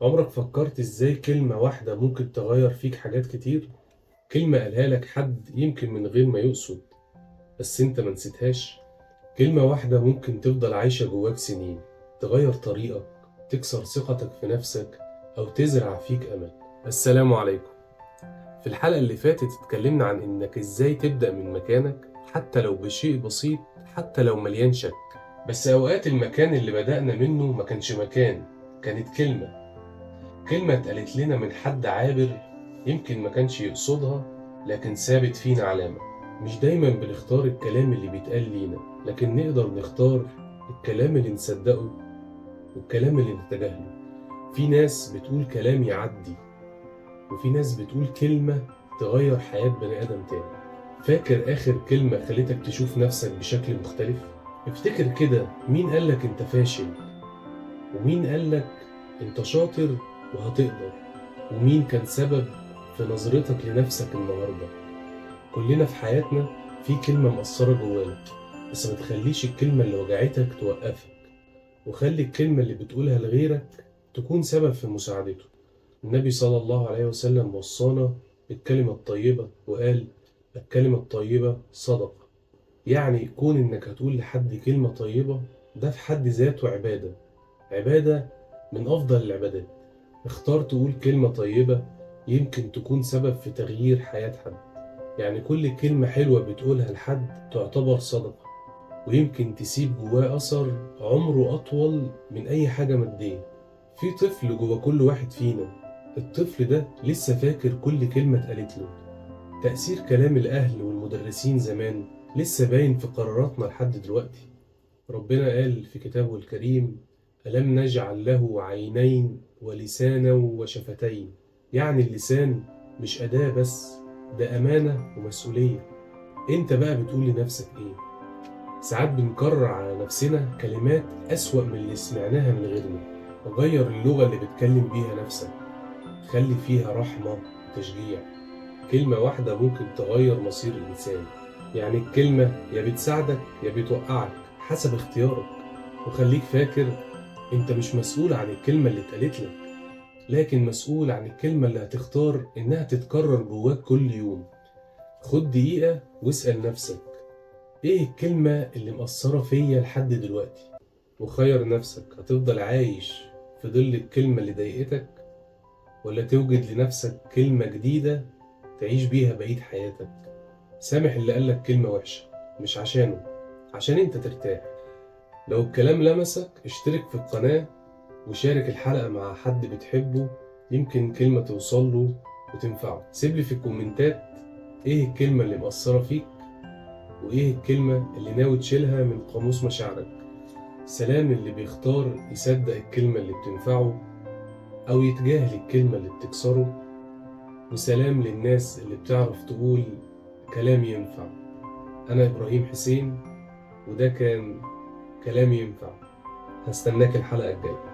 عمرك فكرت ازاي كلمة واحدة ممكن تغير فيك حاجات كتير؟ كلمة قالها لك حد يمكن من غير ما يقصد، بس انت ما نسيتهاش. كلمة واحدة ممكن تفضل عايشة جواك سنين، تغير طريقك، تكسر ثقتك في نفسك، أو تزرع فيك أمل. السلام عليكم. في الحلقة اللي فاتت اتكلمنا عن إنك ازاي تبدأ من مكانك، حتى لو بشيء بسيط، حتى لو مليان شك. بس أوقات المكان اللي بدأنا منه ما كانش مكان، كانت كلمة اتقالت لنا من حد عابر، يمكن ما كانش يقصدها، لكن سابت فينا علامة. مش دايما بنختار الكلام اللي بيتقال لينا، لكن نقدر نختار الكلام اللي نصدقه والكلام اللي نتجاهله. في ناس بتقول كلام يعدي، وفي ناس بتقول كلمة تغير حياة بني آدم تاني. فاكر آخر كلمة خلتك تشوف نفسك بشكل مختلف؟ افتكر كده، مين قالك انت فاشل؟ ومين قالك انت شاطر وهتقدر؟ ومين كان سبب في نظرتك لنفسك النهاردة؟ كلنا في حياتنا في كلمة مأثرة جوانا، بس ما تخليش الكلمة اللي وجعتك توقفك، وخلي الكلمة اللي بتقولها لغيرك تكون سبب في مساعدته. النبي صلى الله عليه وسلم وصانا بالكلمة الطيبة وقال: الكلمة الطيبة صدقة. يعني كون انك هتقول لحد كلمة طيبة، ده في حد ذاته عبادة، عبادة من أفضل العبادات. اختار تقول كلمة طيبة، يمكن تكون سبب في تغيير حياة حد. يعني كل كلمة حلوة بتقولها لحد تعتبر صدقة، ويمكن تسيب جواه أثر عمره أطول من أي حاجة مادية. في طفل جوا كل واحد فينا، الطفل ده لسه فاكر كل كلمة اتقالت له. تأثير كلام الأهل والمدرسين زمان لسه باين في قراراتنا لحد دلوقتي. ربنا قال في كتابه الكريم: ألم نجعل له عينين ولسانا وشفتين. يعني اللسان مش أداة بس، ده أمانة ومسؤولية. أنت بقى بتقول لنفسك إيه؟ ساعات بنكرر على نفسنا كلمات أسوأ من اللي سمعناها من غيرنا. غير اللغة اللي بتكلم بيها نفسك، خلي فيها رحمة وتشجيع. كلمة واحدة ممكن تغير مصير الإنسان. يعني الكلمة يا بتساعدك يا بتوقعك، حسب اختيارك. وخليك فاكر، انت مش مسؤول عن الكلمة اللي اتقالت لك، لكن مسؤول عن الكلمة اللي هتختار انها تتكرر جواك كل يوم. خد دقيقة واسأل نفسك: ايه الكلمة اللي مأثرة فيا لحد دلوقتي؟ وخير نفسك، هتفضل عايش في ظل الكلمة اللي ضايقتك، ولا توجد لنفسك كلمة جديدة تعيش بيها بقية حياتك؟ سامح اللي قالك كلمة وحشة، مش عشانه، عشان انت ترتاح. لو الكلام لمسك، اشترك في القناة وشارك الحلقة مع حد بتحبه، يمكن كلمة توصله وتنفعه. سيبلي في الكومنتات ايه الكلمة اللي مأثرة فيك، وايه الكلمة اللي ناوي تشيلها من قاموس مشاعرك. سلام اللي بيختار يصدق الكلمة اللي بتنفعه أو يتجاهل الكلمة اللي بتكسره، وسلام للناس اللي بتعرف تقول كلام ينفع. أنا إبراهيم حسين، وده كان كلام ينفع. هستناك الحلقة الجاية.